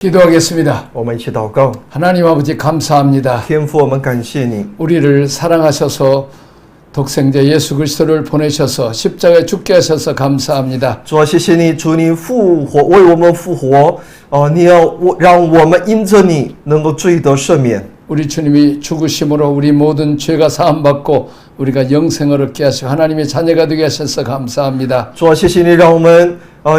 기도하겠습니다. 我们一起祷告。 하나님 아버지 감사합니다. 天父，我们感谢你， 우리를 사랑하셔서 독생자 예수 그리스도를 보내셔서 십자가에 죽게 하셔서 감사합니다. 主啊，谢谢你，主你复活，为我们复活。你要让我们因着你能够罪得赦免。 우리 주님이 죽으심으로 우리 모든 죄가 사함받고 우리가 영생을 얻게 하시고 하나님의 자녀가 되게 하셔서 감사합니다. 主啊，谢谢你，让我们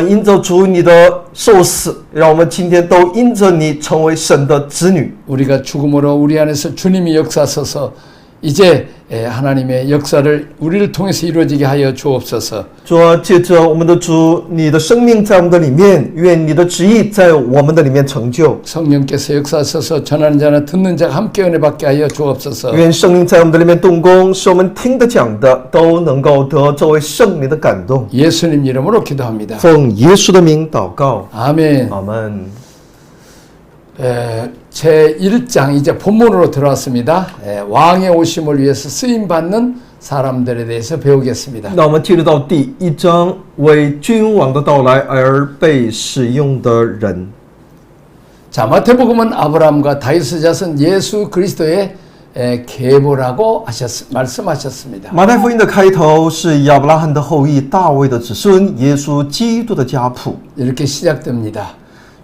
因着主你的受死，让我们今天都因着你成为神的子女。 우리가 죽음으로 우리 안에서 주님이 역사하셔서 이제 하나님의 역사를 우리를 통해서 이루어지게 하여 주옵소서. 主啊，借着我们的主，你的生命在我们的里面，愿你的旨意在我们的里面成就。 성령께서 역사하셔서 전하는 자나 듣는 자가 함께 은혜 받게 하여 주옵소서. 愿圣灵在我们的里面动工，使我们听的讲的都能够得这位圣灵的感动。 예수님 이름으로 기도합니다. 奉耶稣的名祷告， 아멘. 阿门。 제 1장 이제 본문으로 들어왔습니다. 왕의 오심을 위해서 쓰임받는 사람들에 대해서 배우겠습니다. 那我们进入到第一章，为君王的到来而被使用的人。 자, 마태복음은 아브라함과 다윗의 자손 예수 그리스도의 계보라고 말씀하셨습니다. 马太福音的开头是亚伯拉罕的后裔大卫的子孙耶稣基督的家谱， 이렇게 시작됩니다.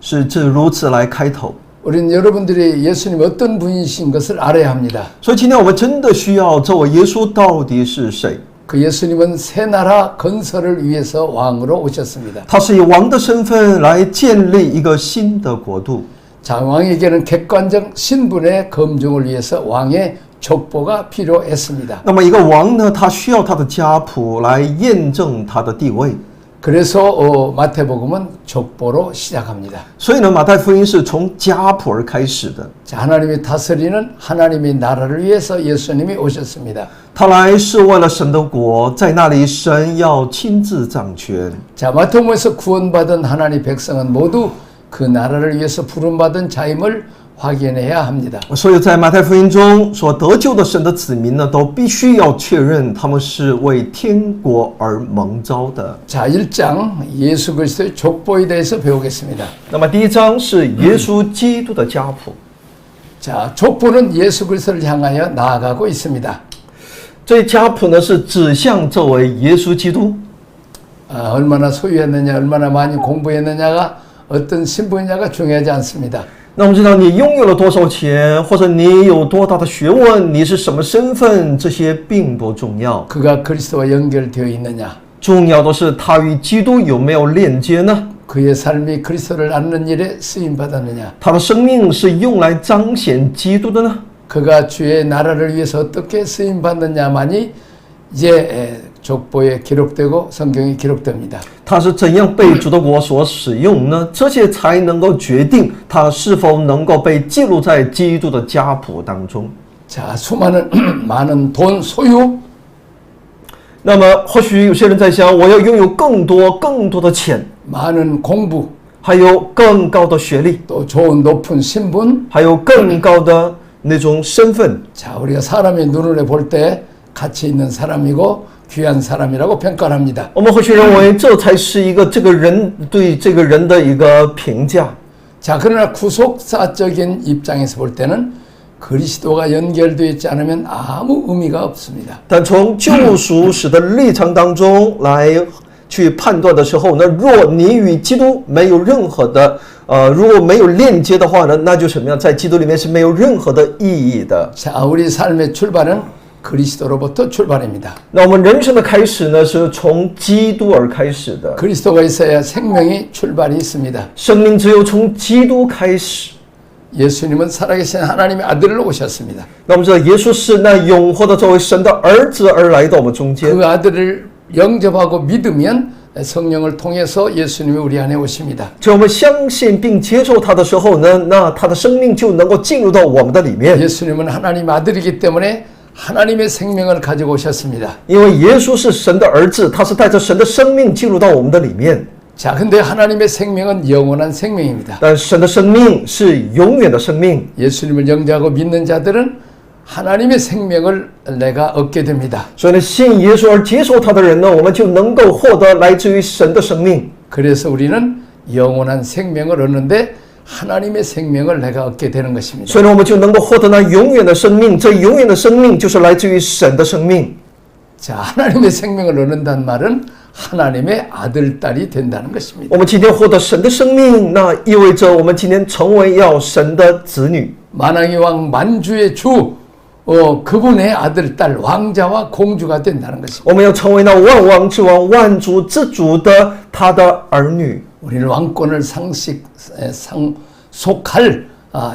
是如此来开头。 우리는 여러분들이 예수님 어떤 분이신 것을 알아야 합니다. 所以今天我们真的需要这位耶稣到底是谁？ 그 예수님은 새 나라 건설을 위해서 왕으로 오셨습니다. 他是以王的身份来建立一个新的国度。 자, 왕에게는 객관적 신분의 검증을 위해서 왕의 족보가 필요했습니다. 那么一个王呢，他需要他的家谱来验证他的地位。 그래서 마태복음은 족보로 시작합니다. 所以呢，马太福音是从家谱而开始的。 자, 하나님이 다스리는 하나님의 나라를 위해서 예수님이 오셨습니다. 他来是为了神的国，在那里神要亲自掌权。 자, 마태복음에서 구원받은 하나님의 백성은 모두 그 나라를 위해서 부름받은 자임을 확인해야 합니다. 所以在马太福音中所得救的神的子民呢，都必须要确认他们是为天国而蒙召的。 자, 1장 예수 그리스도의 족보에 대해서 배우겠습니다. 那么第一章是耶稣基督的家谱。 자, 족보는 예수 그리스도를 향하여 나아가고 있습니다. 这家谱呢是指向这位耶稣基督。 얼마나 소유했느냐, 얼마나 많이 공부했느냐가 어떤 신분이냐가 중요하지 않습니다. 那我们知道你拥有了多少钱，或者你有多大的学问，你是什么身份，这些并不重要。 그가 그리스도와 연결되어 있느냐, 重要的是他与基督有没有链接呢？ 그의 삶이 그리스도를 낳는 일에 쓰임 받았느냐, 他的生命是用来彰显基督的呢？ 그가 주의 나라를 위해서 어떻게 쓰임 받느냐만이 이제 족보에 기록되고 성경에 기록됩니다. 他是怎样被主的国所使用呢？这些才能够决定他是否能够被记录在基督的家谱当中。 자, 수많은 많은 돈 소유, 那么或许有些人在想，我要拥有更多的钱， 많은 공부, 还有更高的学历， 또 좋은 높은 신분. 还有更高的那种身份。 자, 우리가 사람의 눈으로 볼 때 가치 있는 사람이고 귀한 사람이라고 평가를 합니다. 我们或许认为这才是一个这个人对这个人的一个评价。 자, 그러나 구속사적인 입장에서 볼 때는 그리스도가 연결되어 있지 않으면 아무 의미가 없습니다. 但从救赎史的立场当中来去判断的时候呢，若你与基督没有任何的如果没有链接的话呢，那就什么样？在基督里面是没有任何的意义的。 자, 우리 삶의 출발은 그리스도로부터 출발입니다. 那我们人生的开始呢，是从基督而开始的。 그리스도가 있어야 생명이 출발이 있습니다. 生命只有从基督开始。 예수님은 살아계신 하나님의 아들로 오셨습니다. 那我们知道，耶稣是那永活的作为神的儿子而来到我们中间。 그 아들을 영접하고 믿으면 성령을 통해서 예수님이 우리 안에 오십니다. 只要我们相信并接受他的时候呢，那他的生命就能够进入到我们的里面。 예수님은 하나님 아들이기 때문에 하나님의 생명을 가지고 오셨습니다. 因为耶稣是神的儿子，他是带着神的生命进入到我们的里面。 자, 근데 하나님의 생명은 영원한 생명입니다. 但神的生命是永远的生命。 예수님을 영접하고 믿는 자들은 하나님의 생명을 내가 얻게 됩니다. 所以呢，信耶稣而接受他的人呢，我们就能够获得来自于神的生命。 그래서 우리는 영원한 생명을 얻는데 하나님의 생명을 내가 얻게 되는 것입니다. 所以呢，我们就能够获得那永远的生命。这永远的生命就是来自于神的生命。 자, 하나님의 생명을 얻는다는 말은 하나님의 아들, 딸이 된다는 것입니다. 我们今天获得神的生命，那意味着我们今天成为要神的子女。 만왕의 왕 만주의 주 그분의 아들, 딸, 왕자와 공주가 된다는 것입니다. 我们要成为那万王之王、万主之主的他的儿女。 우리는 왕권을 상속할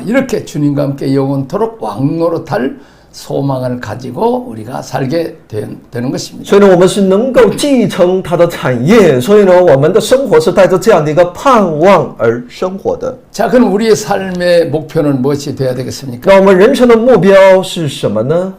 이렇게 주님과 함께 영원토록 왕노릇할 소망을 가지고 우리가 살게 되는 것입니다. 所以呢，我们是能够继承他的产业，所以呢，我们的生活是带着这样的一个盼望而生活的。 자, 그럼 우리의 삶의 목표는 무엇이 되어야 되겠습니까? 那我们人生的目标是什么呢？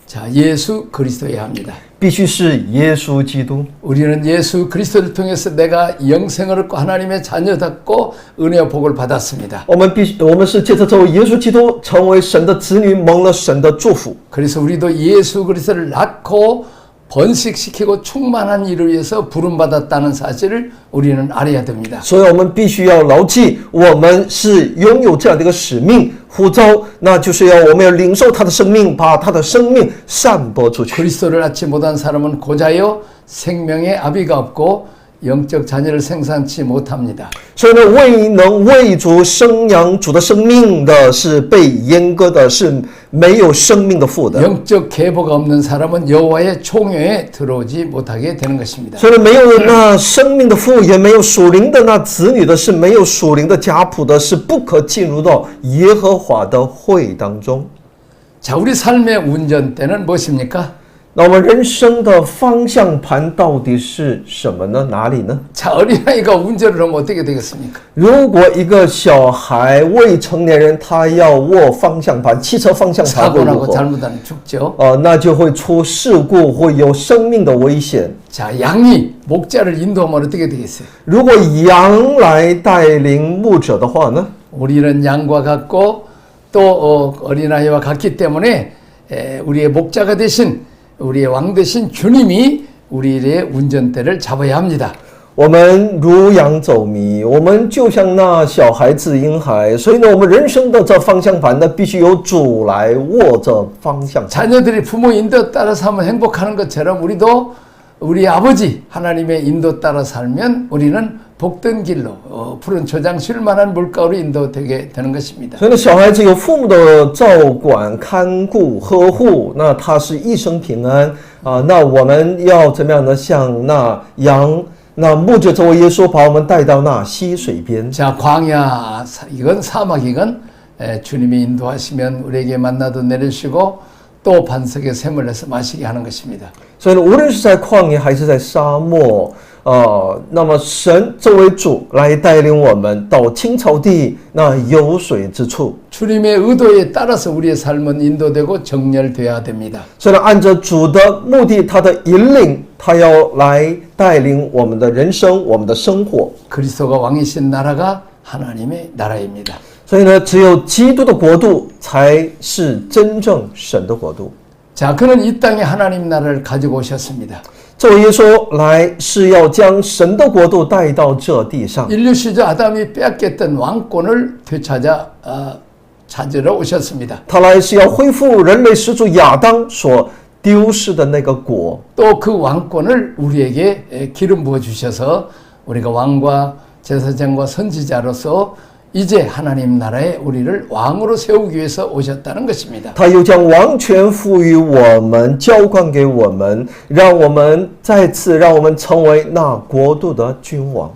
자, 예수 그리스도여야 합니다. 必须是耶稣基督。 우리는 예수 그리스도를 통해서 내가 영생을 얻고 하나님의 자녀답고 은혜와 복을 받았습니다. 我们是借着这位耶稣基督成为神的子女，蒙了神的祝福。 그래서 우리도 예수 그리스도를 낳고 번식시키고 충만한 일을 위해서 부름받았다는 사실을 우리는 알아야 됩니다. 所以我们必须要牢记，我们是拥有这样的一个使命呼召，那就是我们要领受他的生命，把他的生命散播出去。 그리스도를 낳지 못한 사람은 고자여 생명의 아비가 없고 영적 자녀를 생산치 못합니다. 所以呢，未能为主生养主的生命的，是被阉割的，是没有生命的父的。 영적 계보가 없는 사람은 여호와의 총회에 들어오지 못하게 되는 것입니다. 所以呢，没有那生命的父，也没有属灵的那子女的，是没有属灵的家谱的，是不可进入到耶和华的会当中。 자, 우리 삶의 운전대는 무엇입니까? 那我们人生的方向盘到底是什么呢？哪里呢？ 자, 어린아이가 운전을 하면 어떻게 되겠습니까? 如果一个小孩未成年人他要握方向盘，汽车方向盘会 사고 如 나고 何？ 잘못하면 죽죠. 那就会出事故，会有生命的危险。 자, 양이 목자를 인도하면 어떻게 되겠어요? 如果羊来带领牧者的话呢？ 우리는 양과 같고 또 어린아이와 같기 때문에 우리의 목자가 되신 우리의 왕 되신 주님이 우리의 운전대를 잡아야 합니다. 我们如羊走迷，我们就像那小孩子婴孩，所以呢，我们人生的这方向盘呢，必须由主来握着方向盘。 자녀들이 부모 인도 따라 살면 행복하는 것처럼 우리도 우리 아버지 하나님의 인도 따라 살면 우리는 복된 길로 푸른 초장 쉴 만한 물가로 인도되게 되는 것입니다. 所以呢，小孩子有父母的照管、看顾、呵护，那他是一生平安啊。那我们要怎么样呢？像那羊，那牧者作为耶稣把我们带到那溪水边。 자, 광야이건 사막이건 주님이 인도하시면 우리에게 만나도 내리시고 또 반석에 샘을 내서 마시게 하는 것입니다. 所以呢，无论是在旷野还是在沙漠，那么神作为主来带领我们到青草地那有水之处。 주님의 의도에 따라서 우리의 삶은 인도되고 정렬되어야 됩니다. 所以呢，按着主的目的，他的引领，他要来带领我们的人生，我们的生活。 그리스도가 왕이신 나라가 하나님의 나라입니다. 所以呢，只有基督的国度才是真正神的国度。 자, 그는 이 땅에 하나님 나라를 가지고 오셨습니다. 这位耶稣来是要将神的国度带到这地上。 인류 시절 아담이 빼앗겼던 왕권을 찾으러 오셨습니다. 他来是要恢复人类始祖亚当所丢失的那个国。 또 그 왕권을 우리에게 기름 부어 주셔서 우리가 왕과 제사장과 선지자로서 이제 하나님 나라에 우리를 왕으로 세우기 위해서 오셨다는 것입니다. 他又将王权赋予我们，交换给我们，让我们再次让我们成为那国度的君王。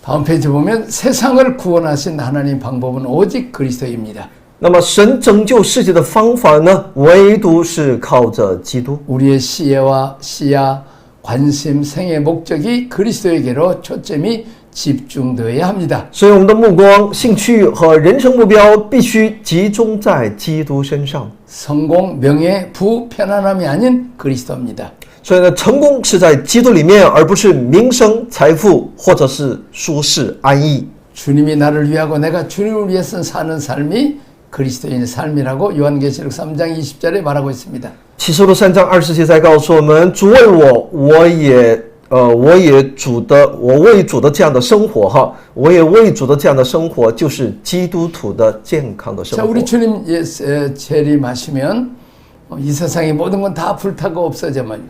다음 페이지 보면 세상을 구원하신 하나님 방법은 오직 그리스도입니다. 那么神拯救世界的方法呢，唯独是靠着基督。 우리의 시야, 관심, 생의 목적이 그리스도에게로 초점이 집중되어야 합니다. 所以我们的目光、兴趣和人生目标必须集中在基督身上。 성공, 명예, 부, 편안함이 아닌 그리스도입니다. 所以呢，成功是在基督里面，而不是名声、财富或者是舒适、安逸。 주님이 나를 위하고 내가 주님을 위해서 사는 삶이 그리스도인의 삶이라고 요한계시록 3장 20절에 말하고 있습니다. 启示录3章20节在告诉我们，主为我，我也我为主的这样的生活哈，我也为主的这样的生活，就是基督徒的健康的生 자, 活。 우리 주님 재림하시면 이 세상의 모든 건 다 불타고 없어져만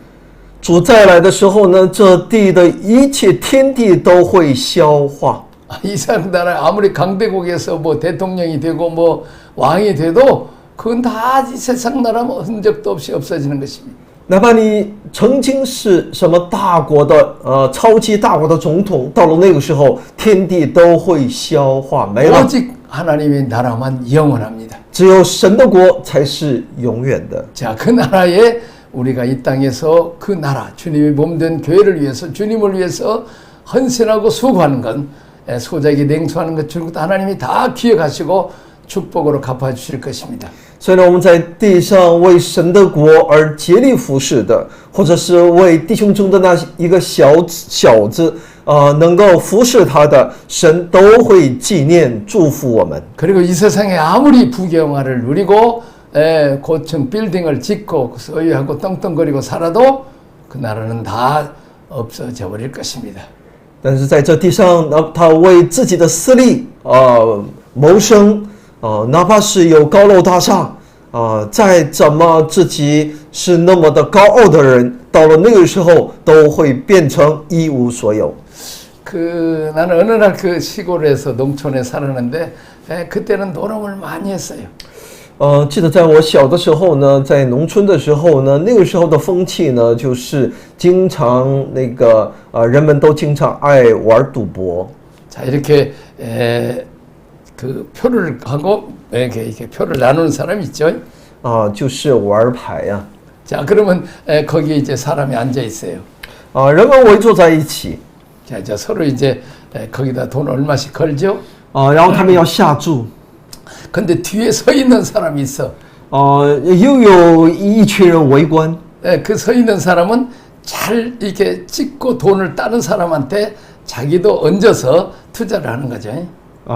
主再来的时候呢，这地的一切天地都会消化。 이스라엘 나라 아무리 강대국에서 뭐 대통령이 되고 뭐 왕이 돼도 그건 다 이 세상 나라 뭐 흔적도 없이 없어지는 것입니다. 哪怕你曾经是什么大国的超级大国的总统，到了那个时候，天地都会消化没了， 오직 하나님의 나라만 영원합니다. 只有神的国才是永远的。 자, 그 나라에 우리가 이 땅에서 그 나라 주님의 몸된 교회를 위해서 주님을 위해서 헌신하고 수고하는 건 소작이 냉수하는 것 줄곧 하나님이 다 기억하시고 축복으로 갚아주실 것입니다. 所以呢，我们在地上为神的国而竭力服侍的，或者是为弟兄中的那一个小子能够服侍他的，神都会纪念祝福我们。 그리고 이 세상에 아무리 부경화를 누리고 고층 빌딩을 짓고 소유하고 떵떵거리고 살아도 그 나라는 다 없어져 버릴 것입니다. 但是在这地上，他为自己的私利谋生哪怕是有高楼大厦再怎么自己是那么的高傲的人，到了那个时候都会变成一无所有。 나는 어느 날 그 시골에서 농촌에 살았는데 그때는 노름을 많이 했어요. 记得在我小的时候呢，在农村的时候呢，那个时候的风气呢，就是经常人们都经常爱玩赌博。 자, 이렇게 그 표를 하고 이렇게 표를 나누는 사람이 있죠. 就是玩牌呀。 자, 그러면 거기에 이제 사람이 앉아 있어요. 人们围坐在一起。 자, 이제 서로 이제 거기다 돈 얼마씩 걸죠. 然后他们要下注。 근데 뒤에 서 있는 사람이 있어. 又有一群人围观。 그 서 있는 사람은 잘 이렇게 찍고 돈을 다른 사람한테 자기도 얹어서 투자를 하는 거죠.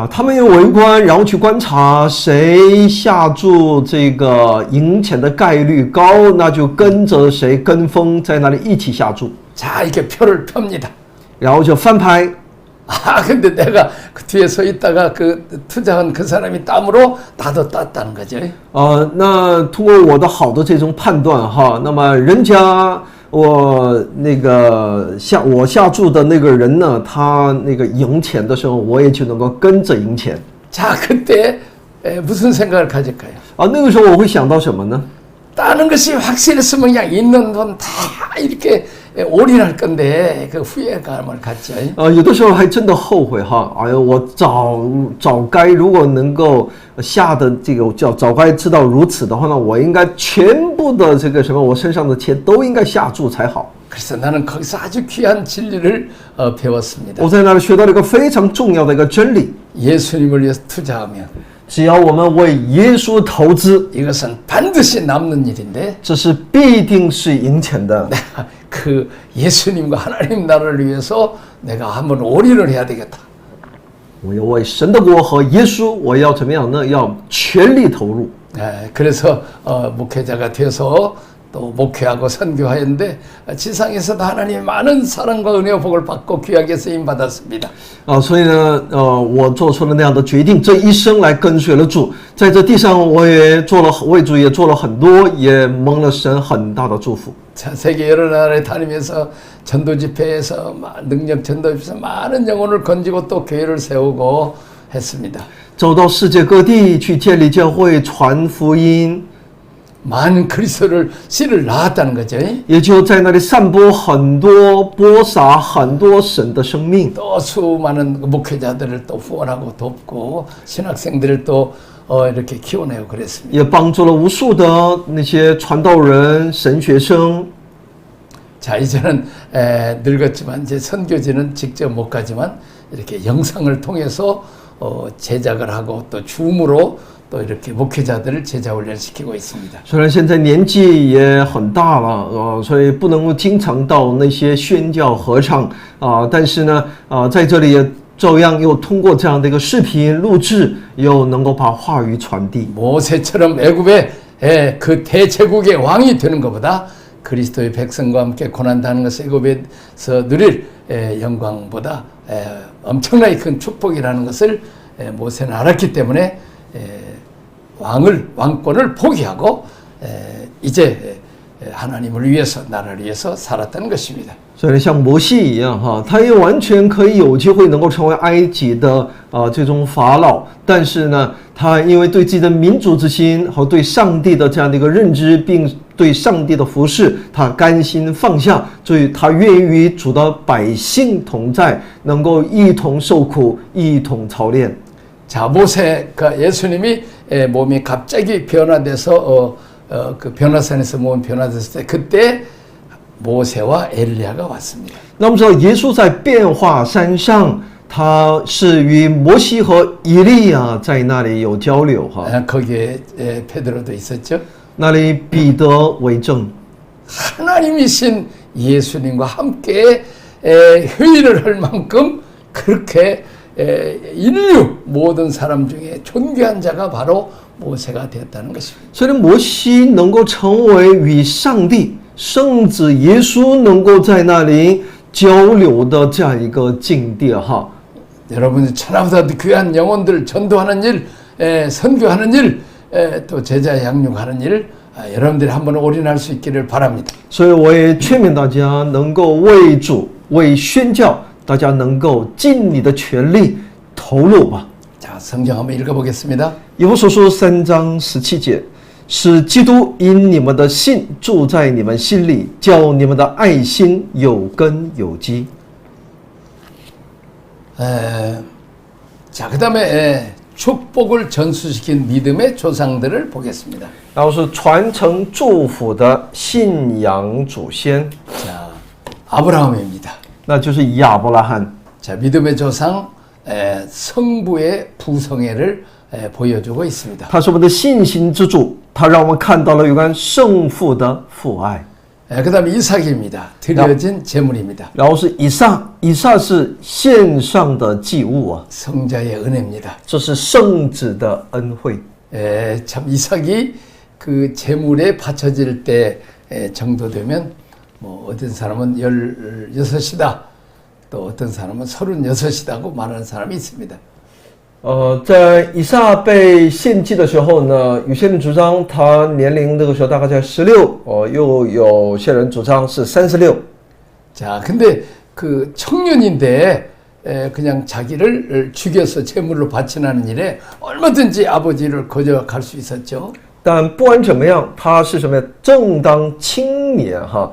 他们又围观，然后去观察谁下注这个赢钱的概率高，那就跟着谁跟风在那里一起下注。 자, 이렇게 표를 펴니다. 然后就翻牌。 근데 내가 그 뒤에 서 있다가 그 투자한 그 사람이 땀으로 나도 땄다는 거죠. 那通过我的好的这种判断哈，那么人家我下注的那个人呢，他赢钱的时候，我也就能够跟着赢钱。 자, 그때 무슨 생각을 가질까요? 那个时候我会想到什么呢？ 따는 것이 확실했으면 그냥 있는 돈 다 이렇게 올인할 건데 그 후회감을 갖죠. 有的时候还真的后悔哈，哎呦，我早该如果能够下的这个早该知道如此的话呢，我应该全部的这个什么我身上的钱都应该下注才好。 그래서 나는 거기서 아주 귀한 진리를 배웠습니다. 我在那里学到了一个非常重要的一个真理， 예수님을 위해서 투자하면 只要我们为耶稣投资， 이것은 반드시 남는 일인데 这是必定是赢钱的。 그 예수님과 하나님 나라를 위해서 내가 한번 올인을 해야 되겠다. 我要为神的国和耶稣，我要怎么样呢？要全力投入。 그래서 목회자가 돼서 또 목회하고 선교하였는데 지상에서도 하나님의 많은 사랑과 은혜와 복을 받고 귀하게 쓰임 받았습니다. 所以呢，我做出了那样的决定，这一生来跟随了主，在这地上我也为主也做了很多，也蒙了神很大的祝福。 자, 세계 여러 나라에 다니면서 전도 집회에서 능력 전도 집회에서 많은 영혼을 건지고 또 교회를 세우고 했습니다. 走到世界各地去建立教会、传福音， 많은 그리스도를 씨를 낳았다는 거죠. 也就在那里散播很多播撒很多神的生命。 또 수많은 목회자들을 또 후원하고 돕고 신학생들을 또 이렇게 키워내고 그랬습니다. 也帮助了无数的那些传道人、神学生。 자, 이제는 늙었지만 이제 선교지는 직접 못 가지만 이렇게 영상을 통해서 제작을 하고 또 줌으로 또 이렇게 목회자들을 제자 훈련시키고 있습니다. 虽然现在年纪也很大了，所以不能够经常到那些宣教合唱但是呢，在这里也照样又通过这样的一个视频录制，又能够把话语传递。 모세처럼 애굽의 그 대제국의 왕이 되는 것보다 그리스도의 백성과 함께 고난당하는 것을 애굽에서 누릴 영광보다 엄청나게 큰 축복이라는 것을 모세는 알았기 때문에 왕권을 포기하고 이제 하나님을 위해서 나라를 위해서 살았다는 것입니다. 所以呢，像摩西一样哈，他也完全可以有机会能够成为埃及的这种法老，但是呢，他因为对自己的民族之心和对上帝的这样的一个认知，并对上帝的服侍，他甘心放下，所以他愿意与主的百姓同在，能够一同受苦，一同操练。 자, 모세가 예수님이 몸이 갑자기 변화돼서 그 변화산에서 몸이 변화됐을 때 그때 모세와 엘리야가 왔습니다. 那我们知道，耶稣在变化山上，他是与摩西和以利亚在那里有交流哈。 거기에 베드로도 있었죠. 那里彼得为证， 하나님이신 예수님과 함께 회의를 할 만큼 그렇게 인류 모든 사람 중에 존귀한 자가 바로 모세가 되었다는 것입니다. 所以摩西能够成为与上帝圣子耶稣能够在那里交流的这样一个境地哈。 여러분 천하보다 귀한 영혼들 전도하는 일, 선교하는 일, 또 제자 양육하는 일 여러분들이 한번 올인할 수 있기를 바랍니다. 所以我也劝勉大家能够为主为宣教，大家能够尽你的全力投入吧。 자, 성경 한번 읽어보겠습니다. 以弗所书3章17节，使基督因你们的信住在你们心里，叫你们的爱心有根有基。 자, 그 다음에 축복을 전수시킨 믿음의 조상들을 보겠습니다. 然后是传承祝福的信仰祖先， 자, 아브라함입니다. 那就是亚伯拉罕。 자, 믿음의 조상 성부의 부성애를 보여주고 있습니다. 他是我们的信心之主，他让我们看到了有关圣父的父爱。 그 다음에 이삭입니다. 드려진 제물입니다. 然后是以撒，以撒是献上的祭物啊， 성자의 은혜입니다. 这是圣子的恩惠。 참 이삭이 그 제물에 바쳐질 때 정도 되면 뭐 어떤 사람은 16이다. 또 어떤 사람은 36이다고 말하는 사람이 있습니다. 在以撒被献祭的时候呢，有些人主张他年龄那个时候大概在16，又有些人主张是36。 자, 근데 그 청년인데 그냥 자기를 죽여서 제물로 바치는 일에 얼마든지 아버지를 거절할 수 있었죠. 但不管怎么样，他是什么呀？正当青年哈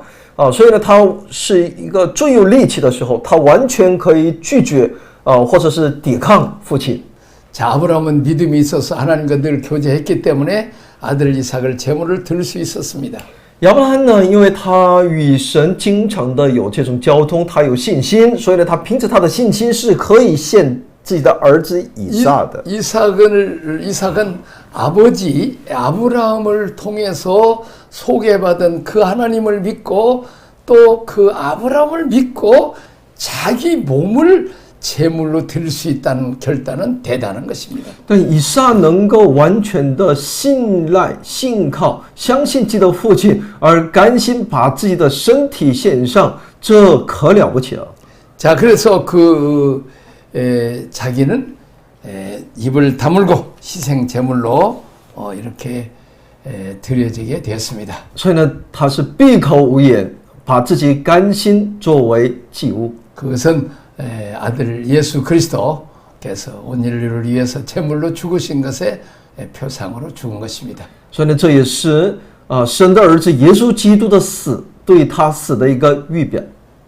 所以呢，他是一个最有力气的时候，他完全可以拒绝或者是抵抗父亲。 자, 아브라함은 믿음이 있어서 하나님과 늘 교제했기 때문에 아들 이삭을 제물을 드릴 수 있었습니다. 亚伯拉罕呢，因为他与神经常的有这种交通，他有信心，所以呢，他凭着他的信心是可以献自己的儿子以撒的。 이삭은 아버지 아브라함을 통해서 소개받은 그 하나님을 믿고 또 그 아브라함을 믿고 자기 몸을 제물로 드릴 수 있다는 결단은 대단한 것입니다. 但以撒能够完全的信赖、信靠、相信自己的父亲，而甘心把自己的身体献上，这可了不起了。 자, 그래서 자기는 입을 다물고 희생 제물로 이렇게 드려지게 되었습니다. 所以呢，他是闭口无言，把自己甘心作为祭物。 그것은 아들 예수 그리스도께서 온 인류를 위해서 제물로 죽으신 것의 표상으로 죽은 것입니다. 所以呢，这也是神的儿子耶稣基督的死对他死的一个预表。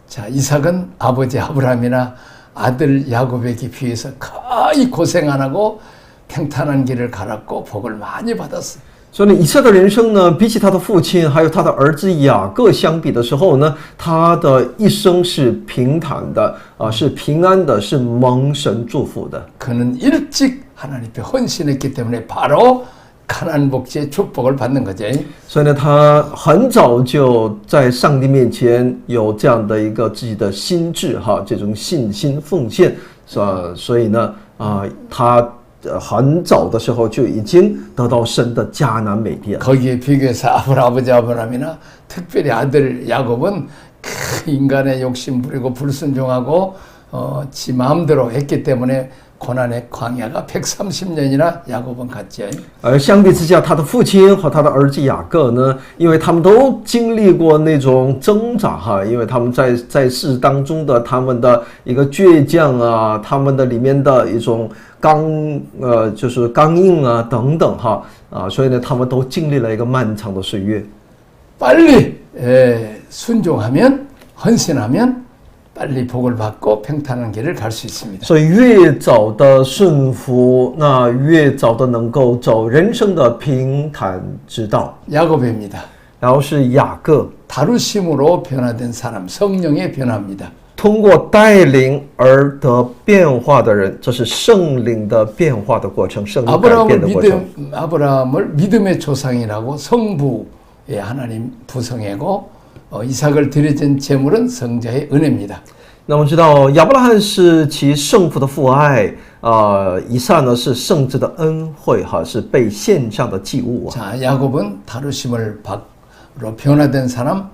자, 이삭은 아버지 아브라함이나 아들 야곱에 비해서 거의 고생 안 하고 평탄한 길을 갈았고 복을 많이 받았어요. 所以呢，以撒的人生呢，比起他的父亲还有他的儿子雅各相比的时候呢，他的一生是平坦的是平安的，是蒙神祝福的。 그는 일찍 하나님께 헌신했기 때문에 바로 가나안 복지의 축복을 받는 거죠. 所以呢，他很早就在上帝面前有这样的一个自己的心智这种信心奉献是吧？所以呢他很早的时候就已经得到神的迦南美地了。 거기에 비교해서 아버지 아브라함이나 특별히 아들 야곱은 그 인간의 욕심 부리고 불순종하고 지 마음대로 했기 때문에 고난의 광야가 130년이나 야곱은 갔죠. 而相比之下，他的父亲和他的儿子雅各呢，因为他们都经历过那种挣扎哈，因为他们在世当中的他们的一个倔强啊，他们的里面的一种就是刚硬啊等等哈啊，所以呢，他们都经历了一个漫长的岁月。 빨리 순종하면 헌신하면 빨리 복을 받고 평탄한 길을 갈 수 있습니다. 所以越早的顺服，那越早的能够走人生的平坦之道。 야곱입니다. 然后是雅各， 다루심으로 변화된 사람, 성령의 변화입니다. 通过带领而得变化的人，这是圣灵的变化的过程，圣灵改变的过程。 아브라함을 믿음의 조상이라고 성부의 하나님 부성애고 이삭을 드려진 제물은 성자의 은혜입니다. 那我们知道亚伯拉罕是其圣父的父爱，以撒呢是圣子的恩惠哈，是被献上的祭物啊。 자, 야곱은 다루심을 받으로 변화된 사람,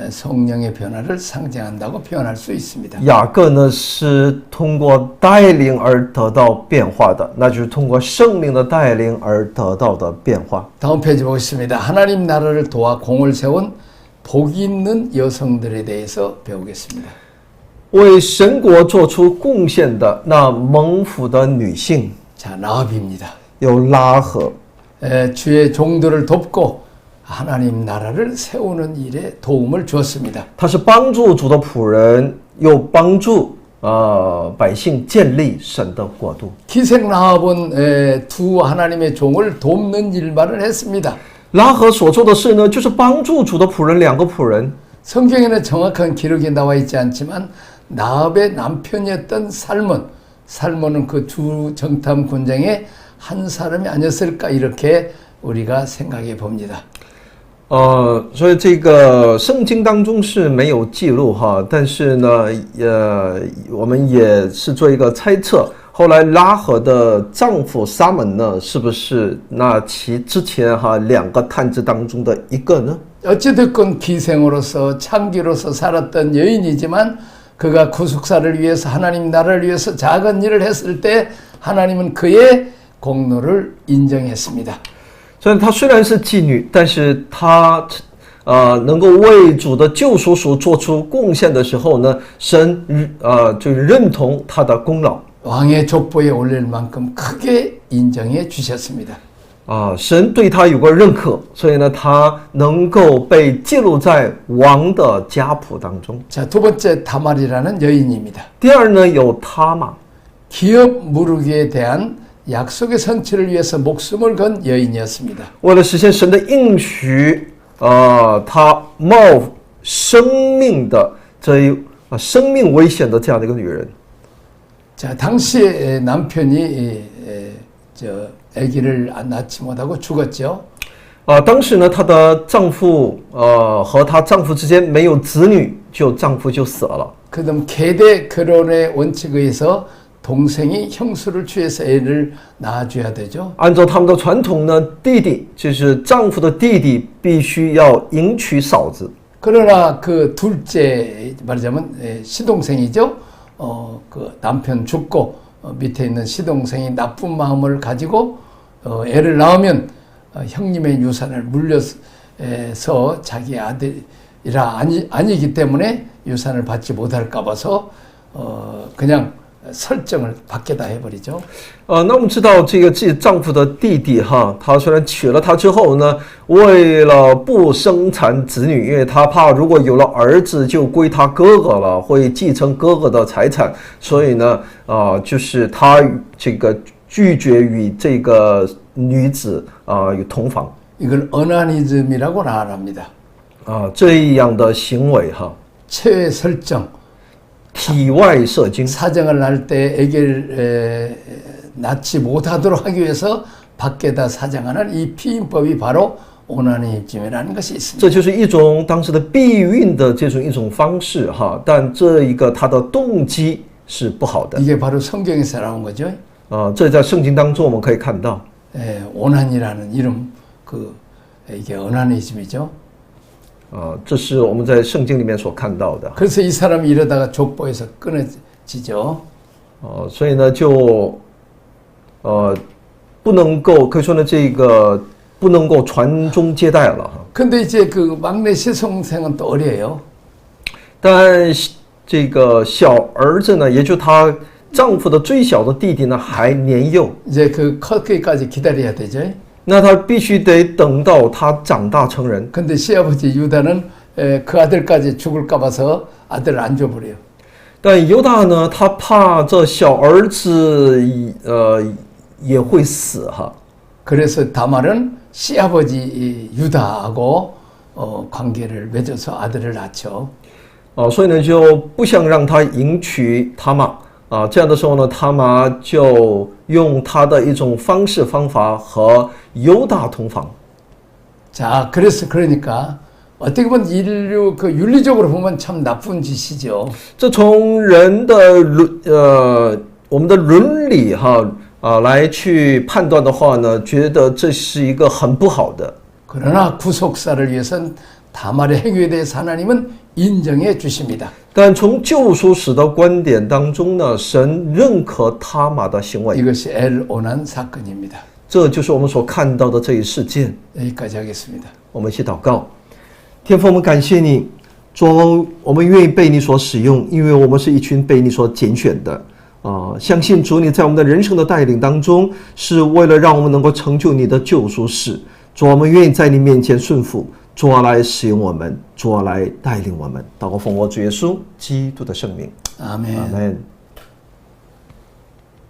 성령의 변화를 상징한다고 표현할 수 있습니다. 雅各呢是通过带领而得到变化的，那就是通过圣灵的带领而得到的变化。 다음 페이지 보겠습니다. 하나님 나라를 도와 공을 세운 복 있는 여성들에 대해서 배우겠습니다. 为神国做出贡献的那蒙福的女性 자, 라합입니다. 有拉合， 주의 종들을 돕고 하나님 나라를 세우는 일에 도움을 주었습니다. 她是帮助主的仆人，又帮助百姓建立神的国度。 기생 라합은 두 하나님의 종을 돕는 일만을 했습니다. 拉合所做的事呢，就是帮助主的仆人两个仆人。 성경에는 정확한 기록이 나와 있지 않지만 라합의 남편이었던 살몬은 그 두 정탐 군장의 한 사람이 아니었을까 이렇게 우리가 생각해 봅니다. 所以这个圣经当中是没有记录哈，但是呢，我们也是做一个猜测。后来拉合的丈夫撒门呢，是不是那其之前哈两个探子当中的一个呢？ 어찌됐건 기생으로서 창기로서 살았던 여인이지만 그가 구속사를 위해서 하나님 나라를 위해서 작은 일을 했을 때 하나님은 그의 공로를 인정했습니다. 所以她虽然是妓女，但是她能够为主的救赎所做出贡献的时候呢，神就认同她的功劳。 왕의 족보에 올릴 만큼 크게 인정해 주셨습니다. 神对她有过认可，所以呢，她能够被记录在王的家谱当中。 자, 두 번째 다말이라는 여인입니다. 第二呢，有他玛， 기업 무르기에 대한 약속의 성취를 위해서 목숨을 건 여인이었습니다. 为了实现神的应许，她冒生命的生命危险的这样的一个女人。 자, 당시에 남편이 아기를 낳지 못하고 죽었죠. 当时呢，她的丈夫和她丈夫之间没有子女，丈夫就死了。 그다음 계대 결혼의 원칙에 의해서 동생이 형수를 취해서 애를 낳아줘야 되죠. 按照他们的传统呢，弟弟就是丈夫的弟弟，必须要迎娶嫂子。 그러나 그 둘째 말하자면 시동생이죠. 그 남편 죽고 밑에 있는 시동생이 나쁜 마음을 가지고 애를 낳으면 형님의 유산을 물려서 자기 아들이라 아니기 때문에 유산을 받지 못할까 봐서 그냥 설정을 밖에다 해버리죠. 那我们知道这个自己丈夫的弟弟哈，他虽然娶了她之后呢，为了不生产子女，因为他怕如果有了儿子就归他哥哥了，会继承哥哥的财产，所以呢，就是他这个拒绝与这个女子有同房。 이걸 어나니즘이라고 말합니다. 这样的行为哈， 체외 설정. 体外射精。 사정을 낳을 때 아기를 낳지 못하도록 하기 위해서 밖에다 사정하는 이 피임법이 바로 오나니즘이라는 것이 있습니다. 这就是一种当时的避孕的一种方式哈，但这一个它的动机是不好的。 이게 바로 성경에서 나온 거죠. 这在圣经当中我们可以看到。 오난이라는 이름 이게 어난이즘이죠. 这是我们在圣经里面所看到的。 그래서 이 사람이 이러다가 족보에서 끊어지죠. 所以呢，就不能够可以说呢，这个不能够传宗接代了。 근데 이제 그 막내 시성생은 또 어려요. 但这个小儿子呢，也就她丈夫的最小的弟弟呢，还年幼。 이제 그 크기까지 기다려야 되죠. 那他必须得等到他长大成人。 근데 시아버지 유다는 그 아들까지 죽을까 봐서 아들을 안 줘버려요. 但犹大呢，他怕这小儿子也会死哈。 그래서 다말은 시아버지 유다하고 관계를 맺어서 아들을 낳죠. 所以呢，就不想让他迎娶他玛。 这样的时候呢，他玛就用他的一种方式方法和犹大同房。 자, 그러니까 어떻게 보면 인류 그 윤리적으로 보면 참 나쁜 짓이죠. 这从人的我们的伦理来去判断的话呢，觉得这是一个很不好的。 그러나 구속사를 위해선 다말의 행위에 대해서 하나님은 인정해 주십니다. 但从救赎史的观点当中呢，神认可他玛的行为， 이것이 엘오난 사건입니다. 这就是我们所看到的这一事件。 여기까지 하겠습니다. 我们一起祷告，天父，我们感谢你，主，我们愿意被你所使用，因为我们是一群被你所拣选的。相信主你在我们的人生的带领当中，是为了让我们能够成就你的救赎史。主，我们愿意在你面前顺服，主来使用我们，主来带领我们。祷告奉我主耶稣基督的圣名， 아멘. 阿门。